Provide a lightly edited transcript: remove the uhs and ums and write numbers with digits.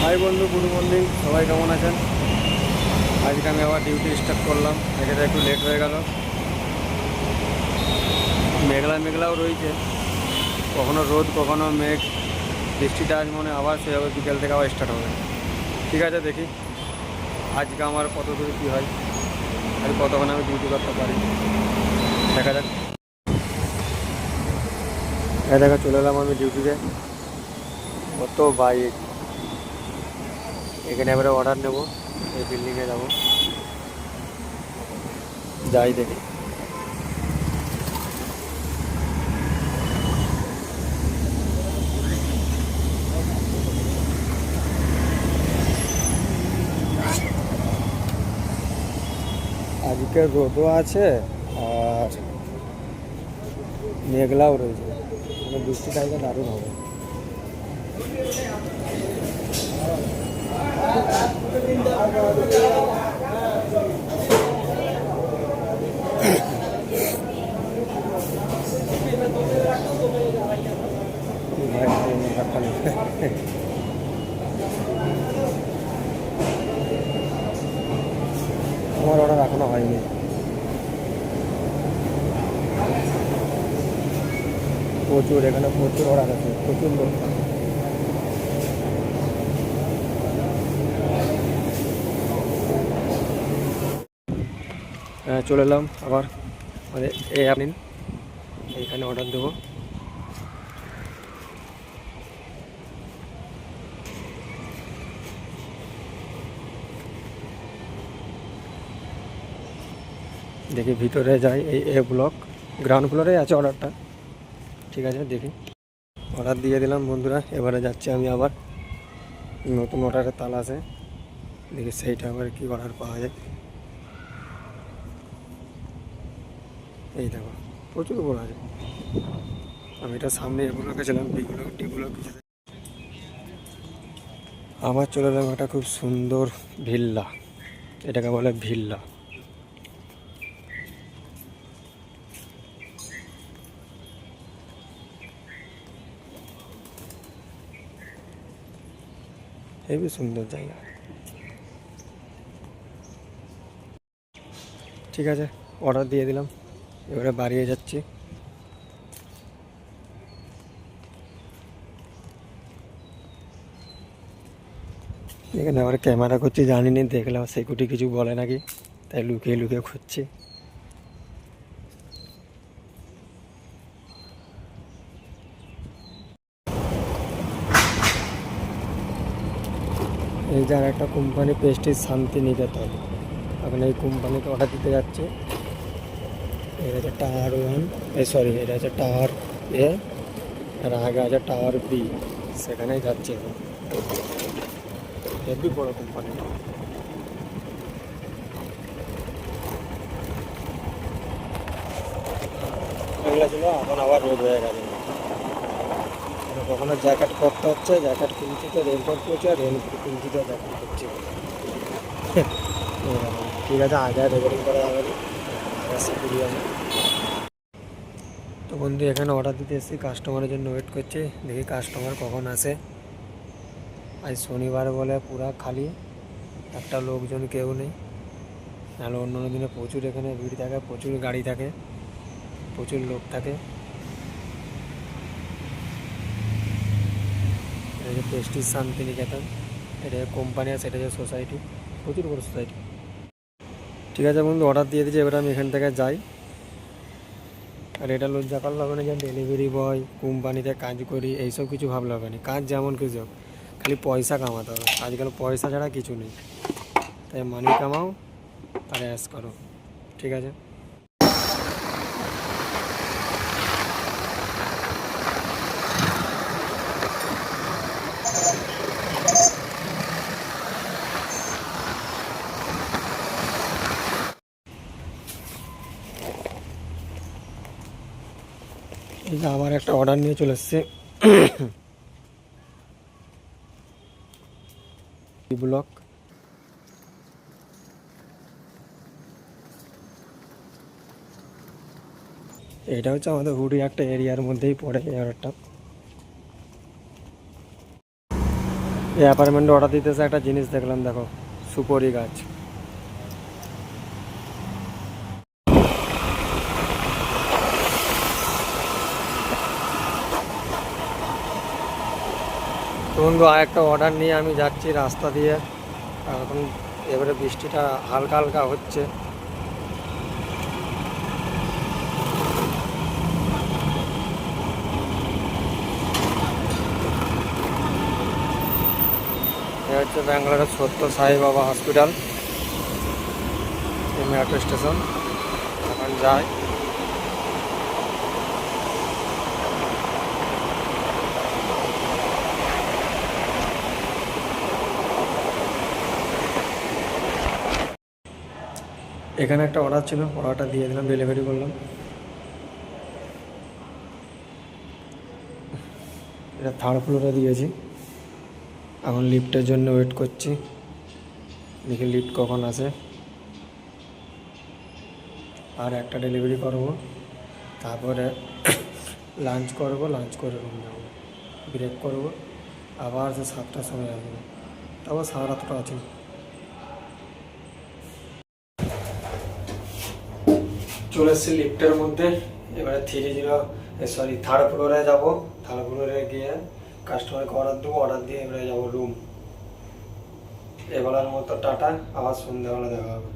High বন্ধু, good morning. সবাই কেমন আছেন? আজকে আমি আবার ডিউটি স্টার্ট করলাম। এখানে একটু লেট হয়ে গেল। মেঘলা মেঘলাও রয়েছে, কখনো রোদ কখনো মেঘ। বৃষ্টিটা আজ মনে আবার সে হবে, বিকেল থেকে আবার স্টার্ট হবে। ঠিক আছে, দেখি আজকে আমার কত দূর কী হয়, আর কতক্ষণ আমি ডিউটি করতে পারি, দেখা যাক। দেখা চলে এলাম আমি ডিউটিতে। কত বাইক, এখানে এবারে অর্ডার নেব, এই বিল্ডিংয়ে যাব, যাই দেখি। আজকে রোদও আছে আর মেঘলাও রয়েছে, মানে বৃষ্টি টাইমে দারুণ হবে। আমার অর্ডার এখনো হয়নি। প্রচুর, এখানে প্রচুর অর্ডার আছে, প্রচুর লোক। চলে এলাম আবার মানে আপনি এইখানে অর্ডার দেবো। দেখি ভিতরে যাই, এই এ ব্লক গ্রাউন্ড ফ্লোরে আছে অর্ডারটা। ঠিক আছে, দেখি। অর্ডার দিয়ে দিলাম বন্ধুরা। এবারে যাচ্ছি আমি আবার নতুন অর্ডারের তালা আছে, দেখি সেইটা আবার কি অর্ডার পাওয়া যায়। এই দেখো, প্রচুর বড় আছে। আমি এটা সামনে এগুলো গেছিলাম, ডিগুলো আবার চলে এলাম একটা খুব সুন্দর ভিল্লা, এটাকে বলে ভিল্লা। হেবি সুন্দর জায়গা। ঠিক আছে, অর্ডার দিয়ে দিলাম, এবারে বাড়িয়ে যাচ্ছি। এখানে আবার ক্যামেরা করছি, জানিনি, দেখলাম সিকিউরিটি কিছু বলে নাকি, তাই লুকিয়ে লুকিয়ে খুঁজছি। এই যে আর একটা কোম্পানি, প্রেস্টিজ শান্তিনিকেতন, এখন এই কোম্পানিতে অর্ডার দিতে যাচ্ছে। এটা হচ্ছে টাওয়ার 1, সরি, এটা হচ্ছে টাওয়ার এ, আর আগে আছে টাওয়ার বি, সেখানেই যাচ্ছে। হেভি বড় কোম্পানি। এগুলো ছিল, এখন আবার রোদ হয়ে গেছে। কখনো জ্যাকেট পরতে হচ্ছে, জ্যাকেট কিনছি তো রেনকোট করছি, আর রেনকোট কিনছি তো জ্যাকেট করছি। ঠিক আছে, আগে রেকর্ডিং করা যাবে না, শিখে আমি। তো বন্ধু, এখানে অর্ডার দিতে এসেছি, কাস্টমারের জন্য ওয়েট করছি, দেখি কাস্টমার কখন আসে। আজ শনিবার বলে পুরা খালি, একটা লোকজন কেউ নেই। নাহলে অন্য অন্য দিনে প্রচুর এখানে ভিড় থাকে, প্রচুর গাড়ি থাকে, প্রচুর লোক থাকে। এটা হচ্ছে প্রেস্টিজ শান্তিনিকেতন, এটা কোম্পানি আছে, এটা হচ্ছে সোসাইটি, প্রচুর বড় সোসাইটি। ঠিক আছে বন্ধু, অর্ডার দিয়ে দিয়েছি, এবার আমি এখান থেকে যাই। আর এটা লজ্জা করলে হবে না যে ডেলিভারি বয়, কোম্পানিতে কাজ করি, এইসব কিছু ভাবলে হবে না। কাজ যেমন কিছু হোক, খালি পয়সা কামাতে হবে। আজকাল পয়সা ছাড়া কিছু নেই, তাই মানি কামাও আর অ্যাশ করো। ঠিক আছে, এই যে আবার একটা অর্ডার নিয়ে চলে এসছে ব্লক। এটা হচ্ছে আমাদের হুডি একটা এরিয়ার মধ্যেই পড়ে এই অর্ডারটা। এই অ্যাপার্টমেন্টে অর্ডার দিতেছে একটা জিনিস দেখলাম, দেখো, সুপরি গাছ। তো বন্ধু আর একটা অর্ডার নিয়ে আমি যাচ্ছি রাস্তা দিয়ে। এখন এবারে বৃষ্টিটা হালকা হালকা হচ্ছে। এটা হচ্ছে ব্যাঙ্গালোরের সত্য সাই বাবা হসপিটাল, মেট্রো স্টেশন। এখন যাই। এখানে একটা অর্ডার ছিল, অর্ডারটা দিয়ে দিলাম, ডেলিভারি করলাম। এটা থার্ড ফ্লোরে দিয়েছি। এখন লিফটের জন্য ওয়েট করছি, দেখি লিফট কখন আসে। আর একটা ডেলিভারি করব, তারপরে লাঞ্চ করব, লাঞ্চ করে রুম যাবো, ব্রেক করব, আবার সে 7টার সময় আসবো, তারপর 8:30টা আছে। চলে এসেছি লিফটের মধ্যে। এবারে থার্ড ফ্লোরে যাবো। থার্ড ফ্লোরে গিয়ে কাস্টমারকে অর্ডার দেবো, অর্ডার দিয়ে এবারে যাবো রুম। এবেলার মতো টাটা, আবার সন্ধ্যাবেলা দেখা হবে।